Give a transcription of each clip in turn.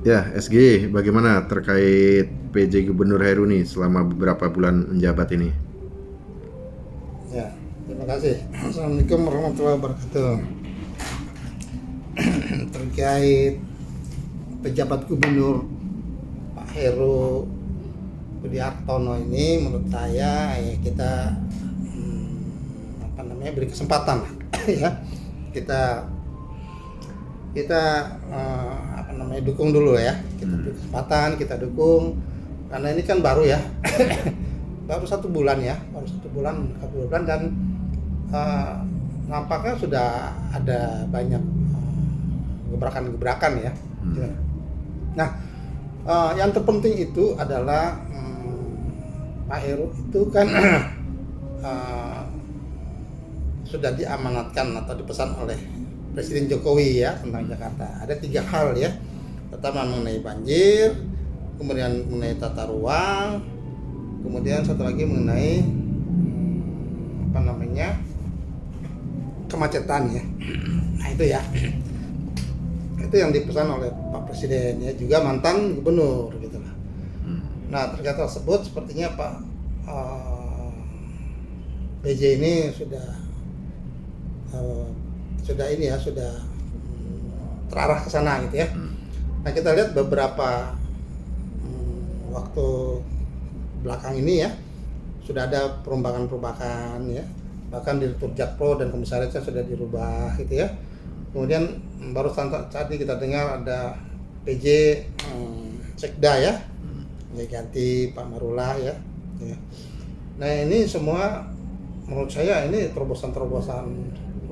Ya, SG, bagaimana terkait PJ Gubernur Heru nih selama beberapa bulan menjabat ini? Ya, terima kasih. Assalamualaikum warahmatullahi wabarakatuh. Terkait pejabat gubernur Pak Heru Budi Hartono ini, menurut saya ya kita beri kesempatan ya. Kita kita dukung dulu ya. Kita beri kesempatan, kita dukung karena ini kan baru ya. Baru 1 bulan ya, baru 1 bulan dan nampaknya sudah ada banyak gebrakan-gebrakan ya. Nah, yang terpenting itu adalah Pak Heru itu kan sudah diamanatkan atau dipesan oleh Presiden Jokowi ya tentang Jakarta. Ada 3 hal ya. Pertama mengenai banjir, kemudian mengenai tata ruang, kemudian satu lagi mengenai kemacetan ya. Nah itu ya, itu yang dipesan oleh Pak Presiden ya, juga mantan gubernur gitu lah. Nah terkait tersebut sepertinya Pak PJ ini sudah terarah ke sana gitu ya. Nah kita lihat beberapa waktu belakang ini ya sudah ada perubahan ya, bahkan Direktur Jakpro dan komisarisnya sudah dirubah gitu ya. Kemudian baru tadi kita dengar ada PJ Sekda ya, ganti Pak Marula ya. Nah ini semua menurut saya ini terobosan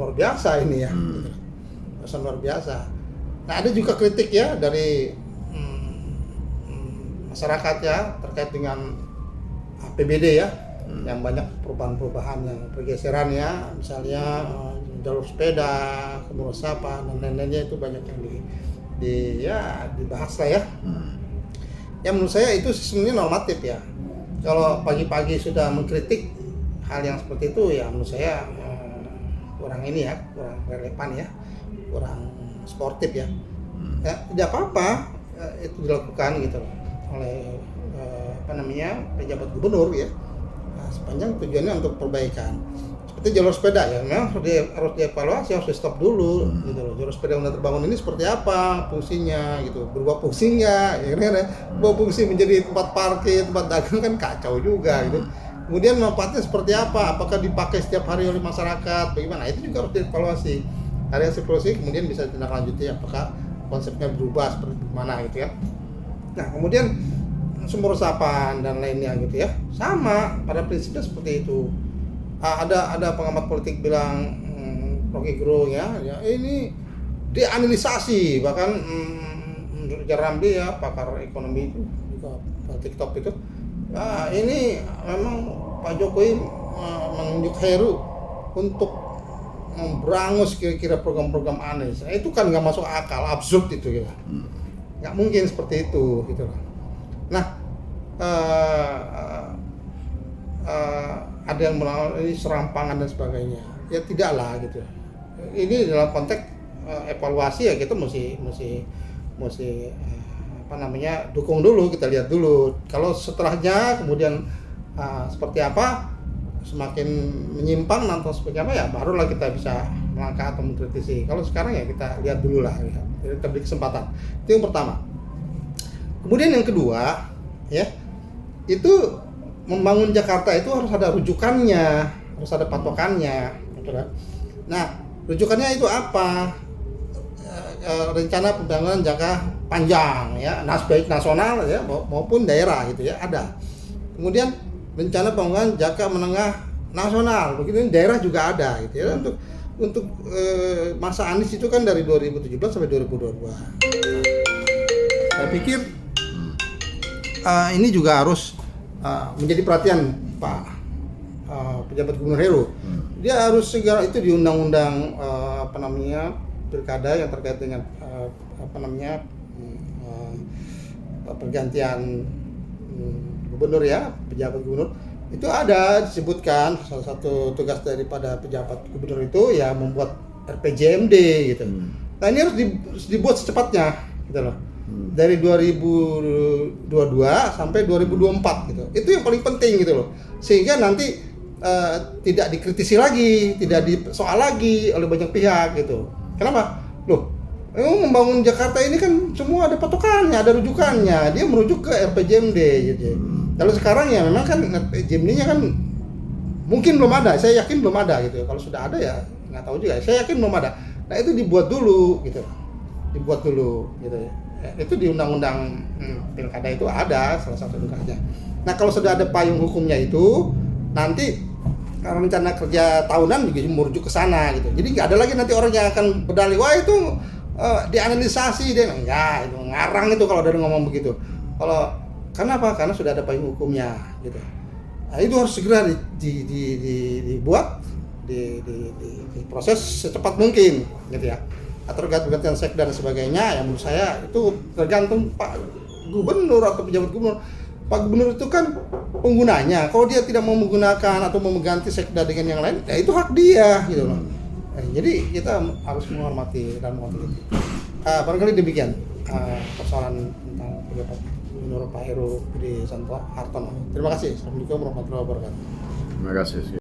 luar biasa ini ya, terobosan luar biasa. Nah ada juga kritik ya dari masyarakat ya terkait dengan APBD ya, yang banyak perubahan-perubahan yang pergeseran ya, misalnya jalur sepeda, kemudian sapa dan lain-lainnya itu banyak yang dibahas lah ya. Yang menurut saya itu sebenarnya normatif ya. Kalau pagi-pagi sudah mengkritik hal yang seperti itu ya menurut saya kurang relevan ya, kurang sportif ya. Ya tidak apa-apa itu dilakukan gitu oleh pejabat gubernur ya. Nah, sepanjang tujuannya untuk perbaikan. Seperti jalur sepeda ya, memang harus dievaluasi, harus di stop dulu gitu loh. Jalur sepeda yang sudah terbangun ini seperti apa fungsinya gitu, berubah fungsinya ya kan ya. Berubah fungsi menjadi tempat parkir, tempat dagang kan kacau juga gitu. Kemudian manfaatnya seperti apa? Apakah dipakai setiap hari oleh masyarakat? Bagaimana? Itu juga harus dievaluasi. Ada evaluasi kemudian bisa ditindaklanjuti apakah konsepnya berubah seperti mana gitu ya. Nah, kemudian sumber resapan dan lainnya gitu ya. Sama pada prinsipnya seperti itu. Ada pengamat politik bilang Rocky Gerung ya ini dianalisasi, bahkan Jarambi ya pakar ekonomi itu juga TikTok itu. Nah, ini memang Pak Jokowi menunjuk Heru untuk memberangus kira-kira program-program Anies. Nah, itu kan nggak masuk akal, absurd itu ya. Nggak mungkin seperti itu gitu. Nah, ada yang bilang ini serampangan dan sebagainya. Ya tidaklah gitu. Ini dalam konteks evaluasi ya kita mesti dukung dulu, kita lihat dulu. Kalau setelahnya kemudian seperti apa, semakin menyimpang atau seperti apa ya barulah kita bisa melangkah atau mengkritisi. Kalau sekarang ya kita lihat dulu lah ya. Jadi kita beri kesempatan. Itu yang pertama. Kemudian yang kedua ya, itu membangun Jakarta itu harus ada rujukannya, harus ada patokannya. Nah, rujukannya itu apa? Rencana pembangunan jangka panjang ya, baik nasional ya maupun daerah gitu ya ada. Kemudian rencana pembangunan jangka menengah nasional, begitu daerah juga ada gitu ya. Untuk masa Anies itu kan dari 2017 sampai 2022. Saya pikir ini juga harus menjadi perhatian Pak pejabat Gubernur Heru. Dia harus segera itu di undang-undang pilkada yang terkait dengan pergantian gubernur ya, pejabat gubernur itu ada disebutkan salah satu tugas daripada pejabat gubernur itu ya membuat RPJMD gitu. Nah ini harus dibuat secepatnya gitu loh. dari 2022 sampai 2024 gitu. Itu yang paling penting gitu loh. Sehingga nanti tidak dikritisi lagi, tidak disoal lagi oleh banyak pihak gitu. Kenapa? Loh, membangun Jakarta ini kan semua ada patokannya, ada rujukannya. Dia merujuk ke RPJMD gitu. Kalau sekarang ya memang kan RPJMD-nya kan mungkin belum ada, saya yakin belum ada gitu. Kalau sudah ada ya nggak tahu juga. Saya yakin belum ada. Nah itu dibuat dulu gitu, dibuat dulu gitu ya. Itu di undang-undang pilkada itu ada salah satu undangnya. Nah kalau sudah ada payung hukumnya itu nanti rencana kerja tahunan juga merujuk ke sana gitu. Jadi nggak ada lagi nanti orang yang akan berdalih wah itu dianalisasi dia enggak, itu ngarang itu kalau dari ngomong begitu. Kalau kenapa? Karena sudah ada payung hukumnya gitu. Nah, itu harus segera dibuat, diproses secepat mungkin gitu ya. Atau pergantian sekda dan sebagainya ya menurut saya itu tergantung Pak Gubernur atau pejabat gubernur. Pak Gubernur itu kan penggunanya. Kalau dia tidak mau menggunakan atau mau mengganti sekda dengan yang lain, ya itu hak dia gitu loh. Jadi kita harus menghormati dan menghormati itu. Barangkali demikian persoalan tentang pejabat Gubernur Pak Heru Budi Santo Hartono. Terima kasih. Assalamualaikum warahmatullahi wabarakatuh. Terima kasih.